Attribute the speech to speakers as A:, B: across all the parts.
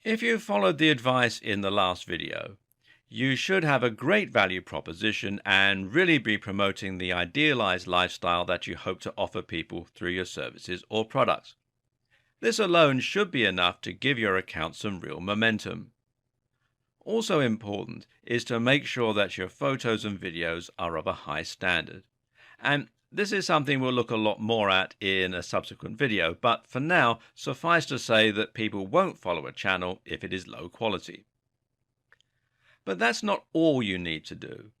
A: If you followed the advice in the last video, you should have a great value proposition and really be promoting the idealized lifestyle that you hope to offer people through your services or products. This alone should be enough to give your account some real momentum. Also important is to make sure that your photos and videos are of a high standard. And this is something we'll look a lot more at in a subsequent video, but for now, suffice to say that people won't follow a channel if it is low quality. But that's not all you need to do.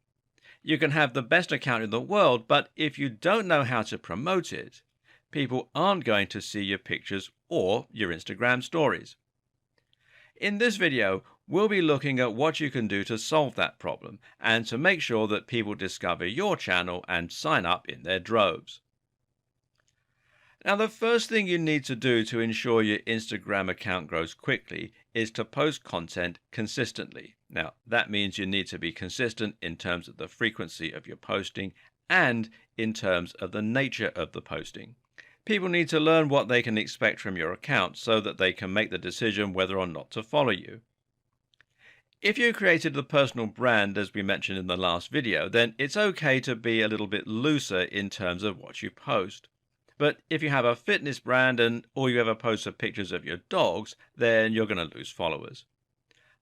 A: You can have the best account in the world, but if you don't know how to promote it, people aren't going to see your pictures or your Instagram stories. In this video, we'll be looking at what you can do to solve that problem and to make sure that people discover your channel and sign up in their droves. Now, the first thing you need to do to ensure your Instagram account grows quickly is to post content consistently. Now, that means you need to be consistent in terms of the frequency of your posting and in terms of the nature of the posting. People need to learn what they can expect from your account so that they can make the decision whether or not to follow you. If you created the personal brand, as we mentioned in the last video, then it's okay to be a little bit looser in terms of what you post. But if you have a fitness brand and all you ever post are pictures of your dogs, then you're going to lose followers.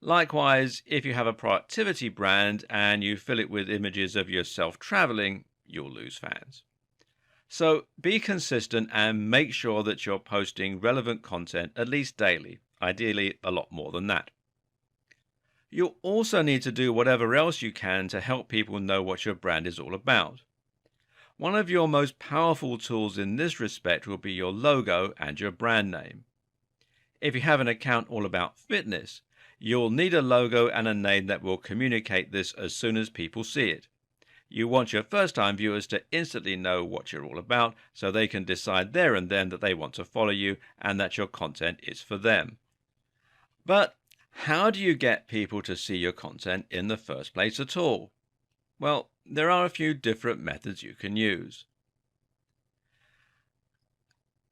A: Likewise, if you have a productivity brand and you fill it with images of yourself traveling, you'll lose fans. So be consistent and make sure that you're posting relevant content at least daily, ideally a lot more than that. You'll also need to do whatever else you can to help people know what your brand is all about. One of your most powerful tools in this respect will be your logo and your brand name. If you have an account all about fitness, you'll need a logo and a name that will communicate this as soon as people see it. You want your first-time viewers to instantly know what you're all about so they can decide there and then that they want to follow you and that your content is for them. But how do you get people to see your content in the first place at all? Well, there are a few different methods you can use.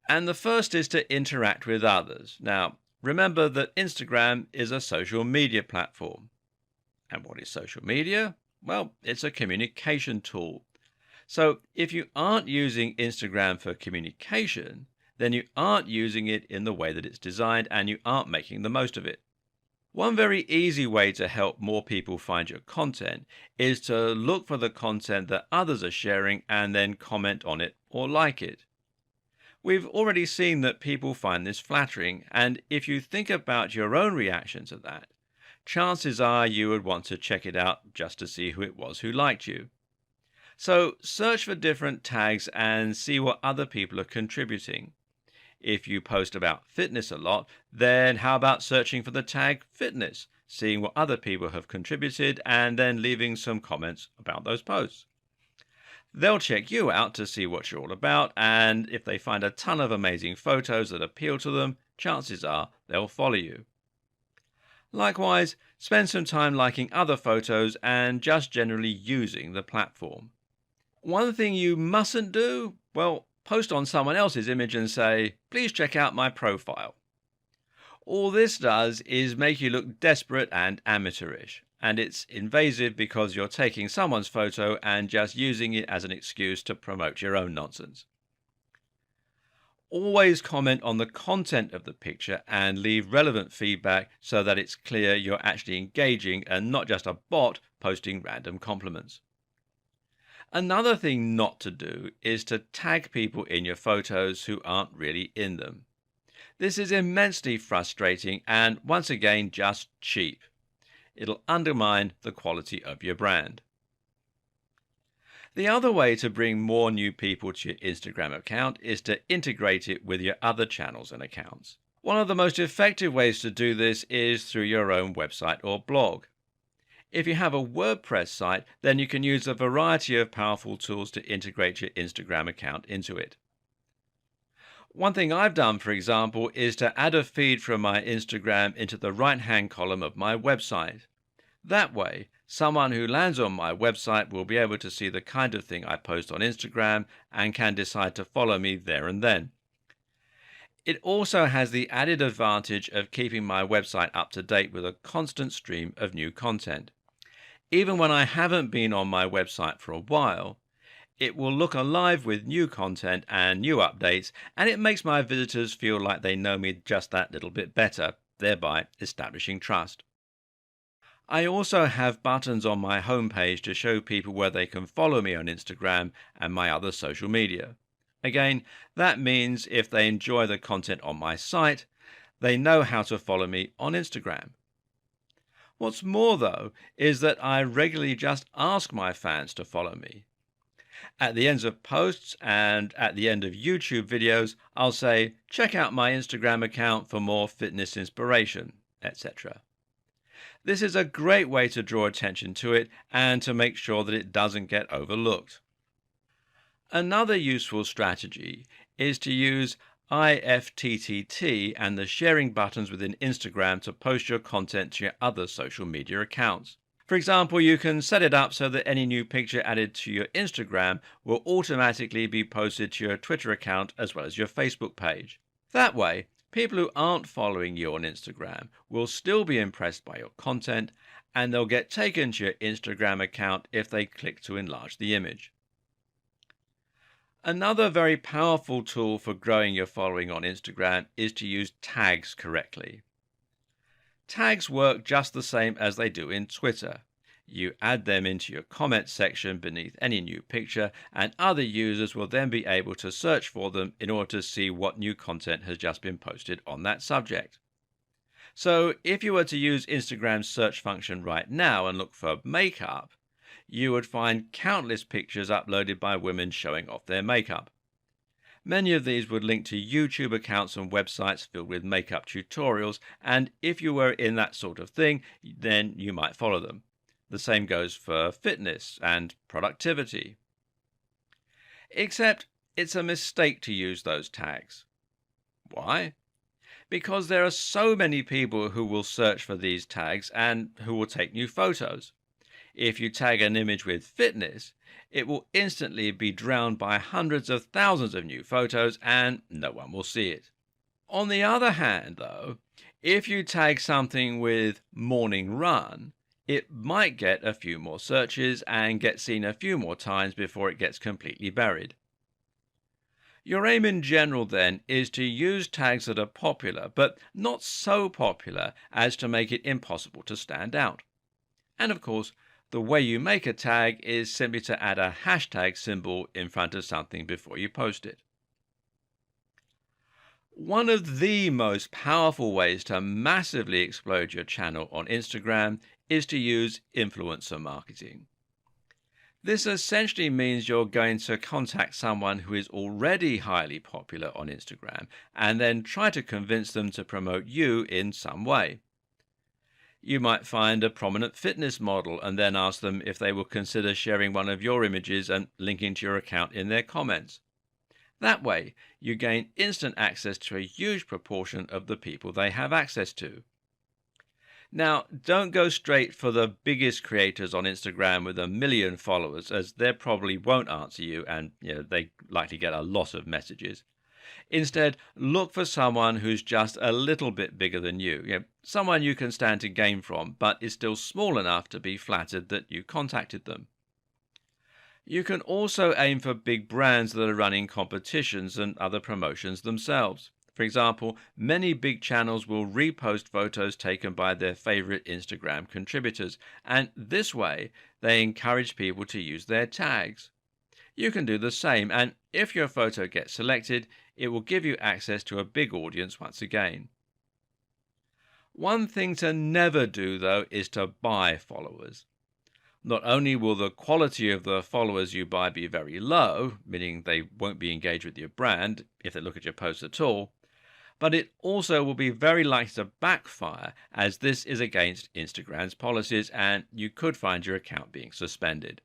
A: And the first is to interact with others. Now, remember that Instagram is a social media platform. And what is social media? Well, it's a communication tool. So if you aren't using Instagram for communication, then you aren't using it in the way that it's designed and you aren't making the most of it. One very easy way to help more people find your content is to look for the content that others are sharing and then comment on it or like it. We've already seen that people find this flattering, and if you think about your own reaction to that, chances are you would want to check it out just to see who it was who liked you. So search for different tags and see what other people are contributing. If you post about fitness a lot, then how about searching for the tag fitness, seeing what other people have contributed and then leaving some comments about those posts. They'll check you out to see what you're all about, and if they find a ton of amazing photos that appeal to them, chances are they'll follow you. Likewise, spend some time liking other photos and just generally using the platform. One thing you mustn't do, well, post on someone else's image and say, "Please check out my profile." All this does is make you look desperate and amateurish, and it's invasive because you're taking someone's photo and just using it as an excuse to promote your own nonsense. Always comment on the content of the picture and leave relevant feedback so that it's clear you're actually engaging and not just a bot posting random compliments. Another thing not to do is to tag people in your photos who aren't really in them. This is immensely frustrating and once again just cheap. It'll undermine the quality of your brand. The other way to bring more new people to your Instagram account is to integrate it with your other channels and accounts. One of the most effective ways to do this is through your own website or blog. If you have a WordPress site, then you can use a variety of powerful tools to integrate your Instagram account into it. One thing I've done, for example, is to add a feed from my Instagram into the right-hand column of my website. That way, someone who lands on my website will be able to see the kind of thing I post on Instagram and can decide to follow me there and then. It also has the added advantage of keeping my website up to date with a constant stream of new content. Even when I haven't been on my website for a while, it will look alive with new content and new updates, and it makes my visitors feel like they know me just that little bit better, thereby establishing trust. I also have buttons on my homepage to show people where they can follow me on Instagram and my other social media. Again, that means if they enjoy the content on my site, they know how to follow me on Instagram. What's more, though, is that I regularly just ask my fans to follow me. At the ends of posts and at the end of YouTube videos, I'll say, check out my Instagram account for more fitness inspiration, etc. This is a great way to draw attention to it and to make sure that it doesn't get overlooked. Another useful strategy is to use IFTTT and the sharing buttons within Instagram to post your content to your other social media accounts. For example, you can set it up so that any new picture added to your Instagram will automatically be posted to your Twitter account as well as your Facebook page. That way, people who aren't following you on Instagram will still be impressed by your content, and they'll get taken to your Instagram account if they click to enlarge the image. Another very powerful tool for growing your following on Instagram is to use tags correctly. Tags work just the same as they do in Twitter. You add them into your comments section beneath any new picture, and other users will then be able to search for them in order to see what new content has just been posted on that subject. So if you were to use Instagram's search function right now and look for makeup, you would find countless pictures uploaded by women showing off their makeup. Many of these would link to YouTube accounts and websites filled with makeup tutorials, and if you were in that sort of thing, then you might follow them. The same goes for fitness and productivity. Except it's a mistake to use those tags. Why? Because there are so many people who will search for these tags and who will take new photos. If you tag an image with fitness, it will instantly be drowned by hundreds of thousands of new photos and no one will see it. On the other hand, though, if you tag something with morning run, it might get a few more searches and get seen a few more times before it gets completely buried. Your aim in general, then, is to use tags that are popular, but not so popular as to make it impossible to stand out. And of course, the way you make a tag is simply to add a hashtag symbol in front of something before you post it. One of the most powerful ways to massively explode your channel on Instagram is to use influencer marketing. This essentially means you're going to contact someone who is already highly popular on Instagram and then try to convince them to promote you in some way. You might find a prominent fitness model and then ask them if they will consider sharing one of your images and linking to your account in their comments. That way, you gain instant access to a huge proportion of the people they have access to. Now, don't go straight for the biggest creators on Instagram with 1 million followers, as they probably won't answer you and they likely get a lot of messages. Instead, look for someone who's just a little bit bigger than you, someone you can stand to gain from, but is still small enough to be flattered that you contacted them. You can also aim for big brands that are running competitions and other promotions themselves. For example, many big channels will repost photos taken by their favorite Instagram contributors, and this way they encourage people to use their tags. You can do the same, and if your photo gets selected, it will give you access to a big audience once again. One thing to never do, though, is to buy followers. Not only will the quality of the followers you buy be very low, meaning they won't be engaged with your brand if they look at your posts at all, but it also will be very likely to backfire, as this is against Instagram's policies and you could find your account being suspended.